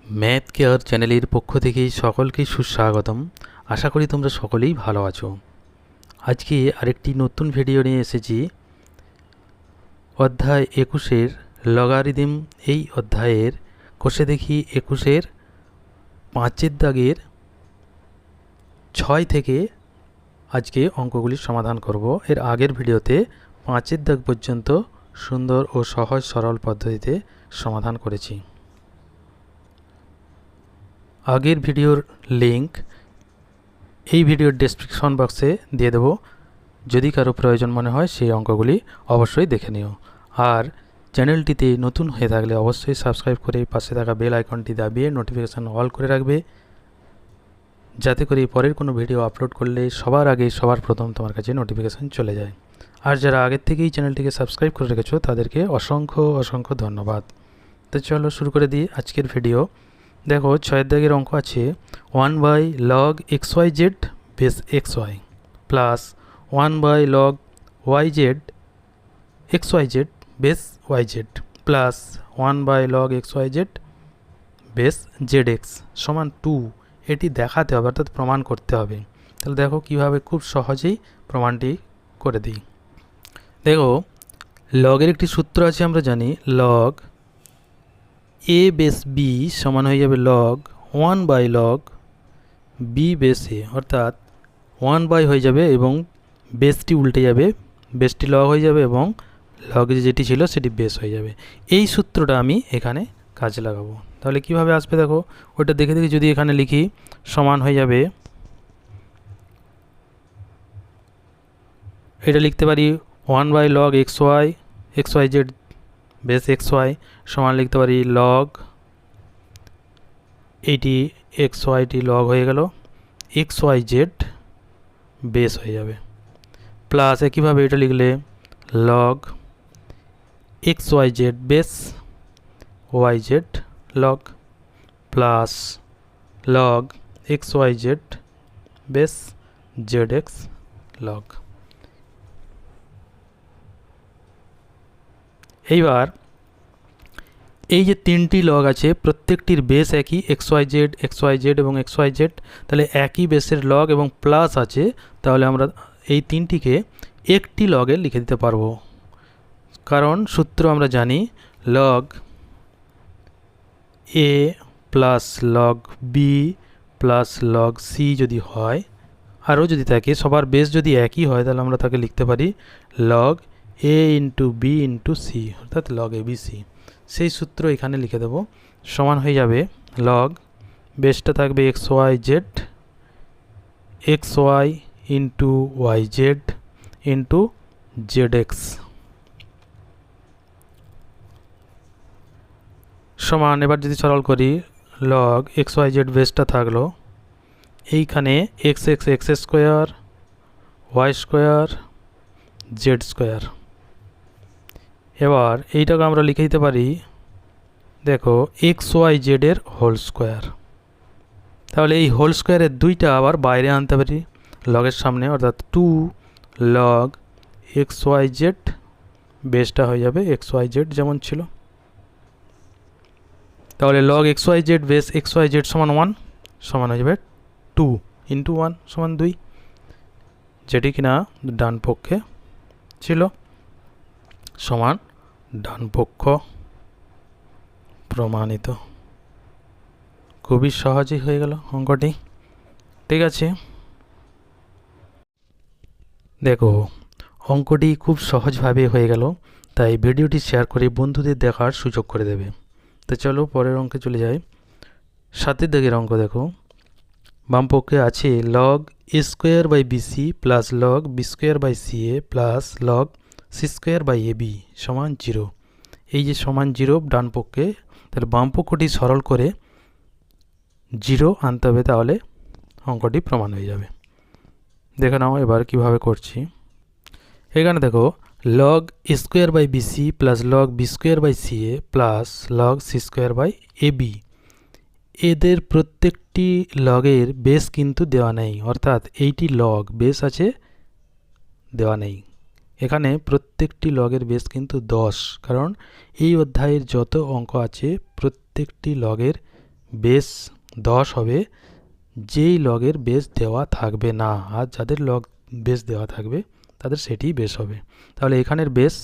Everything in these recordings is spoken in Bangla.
ম্যাথ কেয়ার চ্যানেলের পক্ষ থেকে সকলকেই সুস্বাগতম। আশা করি তোমরা সকলেই ভালো আছো। আজকে আরেকটি নতুন ভিডিও নিয়ে এসেছি। অধ্যায় 21-এর লগারিদম। এই অধ্যায়ের কোষে দেখি 21-এর 5-এর দাগের 6 থেকে আজকে অঙ্কগুলির সমাধান করব। এর আগের ভিডিওতে 5-এর দাগ পর্যন্ত সুন্দর ও সহজ সরল পদ্ধতিতে সমাধান করেছি। আগের ভিডিওর লিংক এই ভিডিওর ডেসক্রিপশন বক্সে দিয়ে দেব। যদি কারো প্রয়োজন মনে হয় সেই অঙ্কগুলি অবশ্যই দেখে নিও। আর চ্যানেলটিতে নতুন হয়ে থাকলে অবশ্যই সাবস্ক্রাইব করে পাশে থাকা বেল আইকনটি দাবিয়ে নোটিফিকেশান অল করে রাখবে, যাতে করে পরের কোনো ভিডিও আপলোড করলে সবার আগে সবার প্রথম তোমার কাছে নোটিফিকেশান চলে যায়। আর যারা আগের থেকেই চ্যানেলটিকে সাবস্ক্রাইব করে রেখেছো তাদেরকে অসংখ্য অসংখ্য ধন্যবাদ। তো চলো শুরু করে দিই আজকের ভিডিও। দেখো 6 দাগের অঙ্ক আছে 1/log xyz base xy plus 1/log yz xyz base yz plus 1/log xyz base zx সমান 2। এটি দেখাতে হবে, অর্থাৎ প্রমাণ করতে হবে। তাহলে দেখো কিভাবে খুব সহজেই প্রমাণটি করে দিই। দেখো লগের একটি সূত্র আছে, আমরা জানি log a বেস b সমান হয়ে যাবে log 1/log b base a, অর্থাৎ 1 হয়ে যাবে এবং বেসটি উল্টে যাবে, বেসটি লগ হয়ে যাবে এবং লগ যেটি ছিল সেটি বেস হয়ে যাবে। এই সূত্রটা আমি এখানে কাজে লাগাবো। তাহলে কিভাবে আসবে দেখো, ওটা দেখে দেখে যদি এখানে লিখি সমান হয়ে যাবে, এটা লিখতে পারি 1/log xyz বেস xy সমান লিখতে পারি log, এইটি xyটি লগ হয়ে গেল, xyz বেস হয়ে যাবে, প্লাস একইভাবে এটা লিখলে log xyz base yz log plus log xyz base zx log। এইবার এই যে তিনটি লগ আছে প্রত্যেকটির বেস একই xyz এবং xyz, তাহলে একই বেসের লগ এবং প্লাস আছে, তাহলে আমরা এই তিনটিকে একটি লগে লিখে দিতে পারবো। কারণ সূত্র আমরা জানি log a plus log b plus log c যদি হয়, আরও যদি থাকে সবার বেস যদি একই হয়, তাহলে আমরা তাকে লিখতে পারি log a into b into c, অর্থাৎ log abc। সেই সূত্র এখানে লিখে দেব, সমান হয়ে যাবে log বেসটা থাকবে xy into yz into zx সমান, এবার যদি সরল করি log xyz বেসটা থাকলো এইখানে x square y square z square. এবার এইটাকে আমরা লিখে দিতে পারি দেখো xyz এর হোল স্কোয়ার। তাহলে এই হোল স্কোয়ারের দুইটা আবার বাইরে আনতে পারি লগের সামনে, অর্থাৎ 2 log xyz বেসটা হয়ে যাবে xyz যেমন ছিল। তাহলে log xyz বেস xyz সমান 1 সমান হয়ে যাবে 2 ইন্টু 1 সমান 2, যেটি কিনা ডান পক্ষে ছিল, সমান ডান পক্ষ প্রমাণিত। খুবই সহজই হয়ে গেল অঙ্কটি। ঠিক আছে, দেখো অঙ্কটি খুব সহজভাবে হয়ে গেল, তাই ভিডিওটি শেয়ার করে বন্ধুদের দেখার সুযোগ করে দেবে। তো চলো পরের অঙ্কে চলে যাই। 7 দাগের অঙ্ক দেখো, বাম পক্ষে আছে log a square by bc plus log b square by ca plus log c square by ab সমান 0। এই যে সমান 0 ডান পক্ষে, তাহলে বাম পক্ষটি সরল করে 0 আনতে হবে, তাহলে অঙ্কটি প্রমাণ হয়ে যাবে। দেখে নাও এবার কিভাবে করছি। এখানে দেখো log a square by bc plus log b square by ca plus log c square by ab, এদের প্রত্যেকটি লগের বেস কিন্তু দেওয়া নেই, অর্থাৎ এইটি লগ বেস আছে দেওয়া নেই। এখানে প্রত্যেকটি লগের বেস কিন্তু 10, কারণ এই অধ্যায়ের যত অঙ্ক আছে প্রত্যেকটি লগের বেস 10 হবে যেই লগের বেস দেওয়া থাকবে না, আর যাদের লগ বেস দেওয়া থাকবে তাদের সেটিই বেস হবে। তাহলে এখানের বেস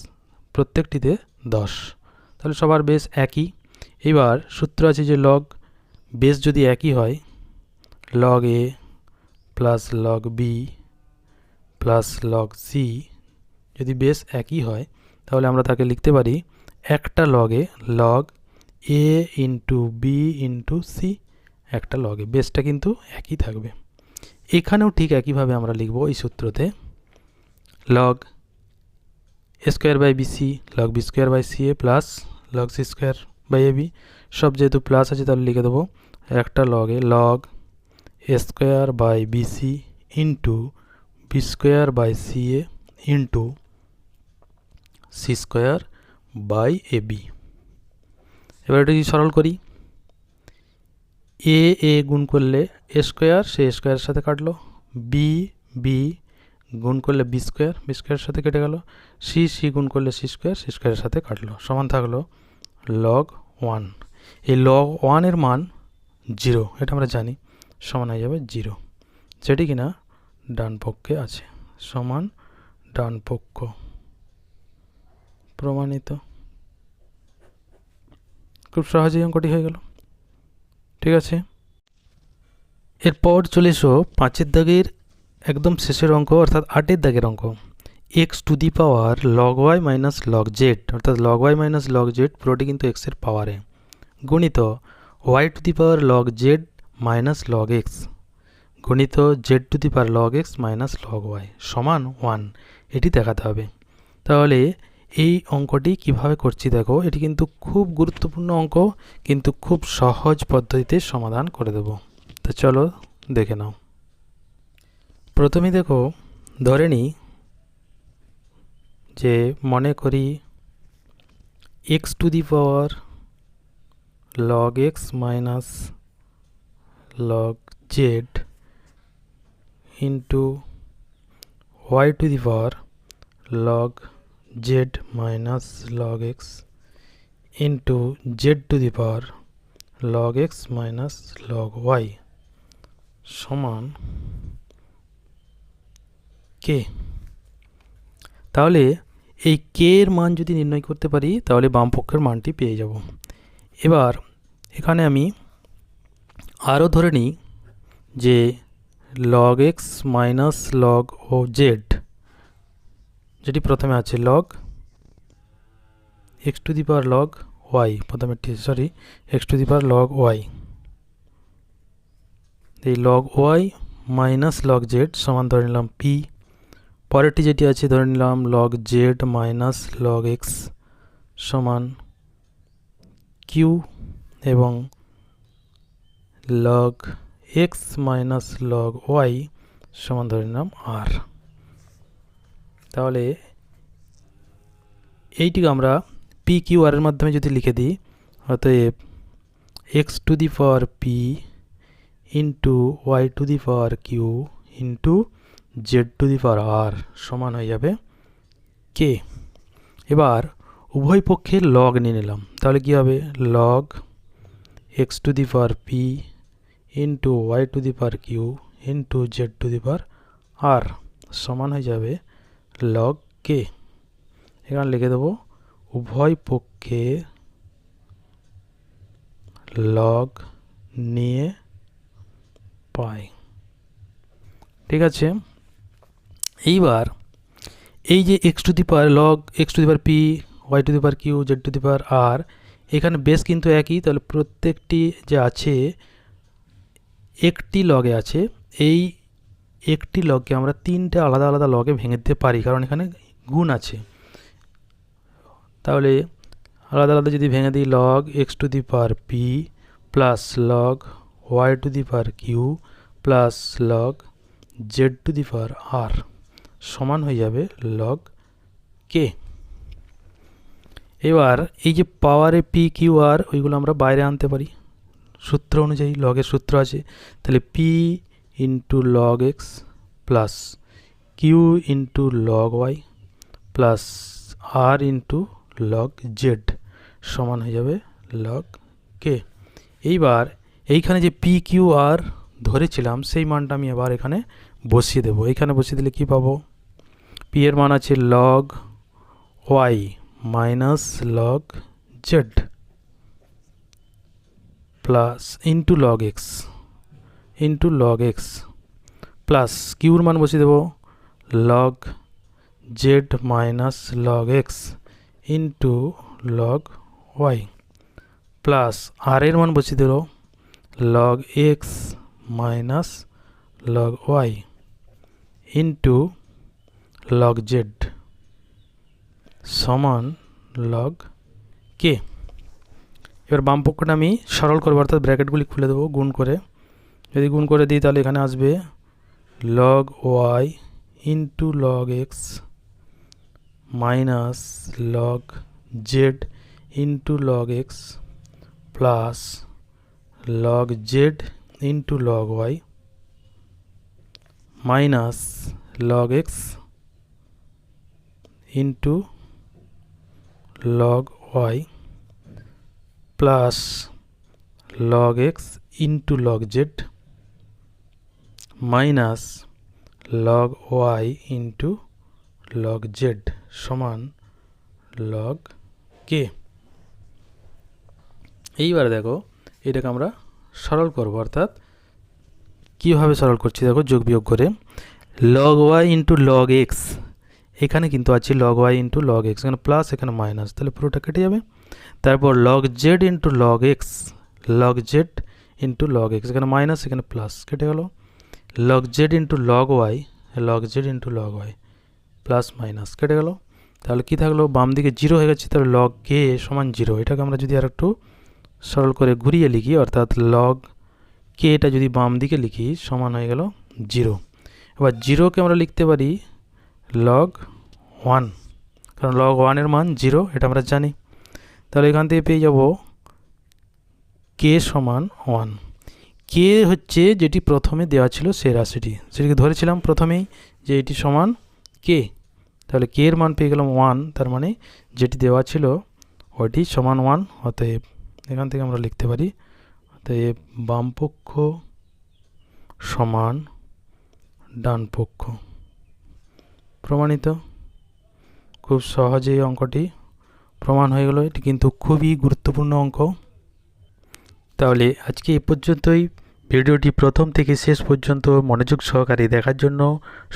প্রত্যেকটিতে 10, তাহলে সবার বেস একই। এবার সূত্র আছে যে লগ বেস যদি একই হয়, log A plus log B plus log C যদি বেস একই হয়, তাহলে আমরা তাকে লিখতে পারি একটা লগে log A into B into C, একটা লগে বেসটা কিন্তু একই থাকবে। এখানেও ঠিক একইভাবে আমরা লিখব এই সূত্রতে log A square by BC log B square by C A plus log C square by A B, সব যেহেতু প্লাস আছে তাহলে লিখে দেবো একটা লগে log A square by BC into B square by C A into C square by A B. এবার এটা যদি সরল করি, এ গুণ করলে এ স্কোয়ার, সে স্কোয়ারের সাথে কাটলো, বি গুণ করলে বি স্কোয়ারের সাথে কেটে গেল, সি গুণ করলে সি স্কোয়ারের সাথে কাটলো, সমান থাকলো লগ 1। এই লগ 1 মান 0, এটা আমরা জানি, সমান হয়ে যাবে 0, যেটি কিনা ডান পক্ষে আছে, সমান ডান পক্ষ প্রমাণিত। খুব সহজেই অঙ্কটি হয়ে গেল। ঠিক আছে, এরপর চলে এসো 5 দাগের একদম শেষের অঙ্ক, অর্থাৎ 8 দাগের অঙ্ক। X to the power log Y minus log Z, অর্থাৎ log Y minus log Z পুরোটি কিন্তু এক্সের পাওয়ারে, গণিত Y to the power log Z minus log X গণিত Z to the power log x minus log Y সমান 1, এটি দেখাতে হবে। তাহলে এই অঙ্কটি কিভাবে করছি দেখো, এটি কিন্তু খুব গুরুত্বপূর্ণ অঙ্ক, কিন্তু খুব সহজ পদ্ধতিতে সমাধান করে দেব। তো চলো দেখে নাও। প্রথমেই দেখো, ধরে নিই যে মনে করি x to the power log x minus log z into Y to the power log Z minus log x into Z to the power log x minus log Y সমান কে। তাহলে এই কে এর মান যদি নির্ণয় করতে পারি তাহলে বাম পক্ষের মানটি পেয়ে যাব। এবার এখানে আমি আরও ধরে নিই যে লগ এক্স মাইনাস লগ ও জেড, যেটি প্রথমে আছে log X to the power log Y, প্রথমে X to the power log Y, এই log Y minus log Z সমান ধরে নিলাম পি। পরেরটি যেটি আছে ধরে নিলাম log Z minus log X সমান কিউ, এবং log x minus log Y সমান ধরে নিলাম আর। তাহলে এইটিকে আমরা পি কিউ আর এর মাধ্যমে যদি লিখে দিই, অতএব X to the power P into Y to the power Q into Z to the power R সমান হয়ে যাবে কে। এবার উভয় পক্ষের লগ নিয়ে নিলাম, তাহলে কী হবে log X to the power P into Y to the power Q into Z to the power R সমান হয়ে যাবে লগ কে। এখানে লিখে দেবো উভয় পক্ষে লগ নিয়ে পাই। ঠিক আছে, এইবার এই যে X to the power log X to the power P Y to the power Q Z to the power R, এখানে বেস কিন্তু একই, তাহলে প্রত্যেকটি যে আছে একটি লগে আছে, এই একটি লগকে আমরা তিনটে আলাদা আলাদা লগে ভেঙে দিতে পারি, কারণ এখানে গুণ আছে। তাহলে আলাদা আলাদা যদি ভেঙে দিই log X to the power P plus log Y to the power Q plus log Z to the power R সমান হয়ে যাবে লগ কে। এবার এই যে পাওয়ারে পি কিউ আর ওইগুলো আমরা বাইরে আনতে পারি সূত্র অনুযায়ী, লগের সূত্র আছে। তাহলে P into log x plus Q into log Y plus R into log Z সমান হয়ে যাবে লগ কে। এইবার এইখানে যে পি কিউ আর ধরেছিলাম সেই মানটা আমি আবার এখানে বসিয়ে দেবো। এখানে বসিয়ে দিলে কি পাবো, পি এর মান আছে log Y minus log Z plus into log x plus কিউর মান বসিয়ে দেবো log Z minus log x into log Y plus R এর মান বসিয়ে দিল log x minus log Y into log Z সমান লগ কে। এবার বাম পক্ষটা আমি সরল করবো, অর্থাৎ ব্র্যাকেটগুলি খুলে দেবো গুণ করে। যদি গুণ করে দিই তাহলে এখানে আসবে log Y into log x minus log z into log x plus log z into log Y minus log x into log Y plus log x into log Z minus log Y into log Z সমান লগ কে। এইবার দেখো এটাকে আমরা সরল করব, অর্থাৎ কীভাবে সরল করছি দেখো যোগ বিয়োগ করে। Log Y into log x, এখানে কিন্তু আছে log Y into log x, এখানে প্লাস এখানে মাইনাস, তাহলে পুরোটা কেটে যাবে। তারপর log z into log x, log z into log x, এখানে মাইনাস এখানে প্লাস কেটে গেল। Log z into log y, log z into log Y plus minus কেটে গেল। তাহলে কি থাকলো, বাম দিকে জিরো হয়ে গেছে, তাহলে লগ কে সমান জিরো। এটাকে আমরা যদি আর একটু সরল করে ঘুরিয়ে লিখি, অর্থাৎ লগ কে এটা যদি বাম দিকে লিখি সমান হয়ে গেল জিরো। এবার জিরোকে আমরা লিখতে পারি লগ ওয়ান, কারণ লগ ওয়ানের মান জিরো, এটা আমরা জানি। তাহলে এখান থেকে পেয়ে যাব কে সমান ওয়ান। কে হচ্ছে যেটি প্রথমে দেওয়া ছিল সেই রাশিটি, সেটিকে ধরেছিলাম প্রথমেই যে এটি সমান কে। তাহলে কে এর মান পেয়ে গেলাম ওয়ান, তার মানে যেটি দেওয়া ছিল ওইটি সমান ওয়ান। অতএব এখান থেকে আমরা লিখতে পারি অতএব বাম পক্ষ সমান ডান পক্ষ। প্রমাণিত। খুব সহজেই অঙ্কটি প্রমাণ হয়ে গেল। এটি কিন্তু খুবই গুরুত্বপূর্ণ অঙ্ক। তাহলে আজকে এই পর্যন্তই। ভিডিওটি প্রথম থেকে শেষ পর্যন্ত মনোযোগ সহকারে দেখার জন্য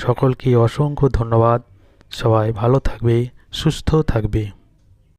সকলকে অসংখ্য ধন্যবাদ। সবাই ভালো থাকবে, সুস্থ থাকবে।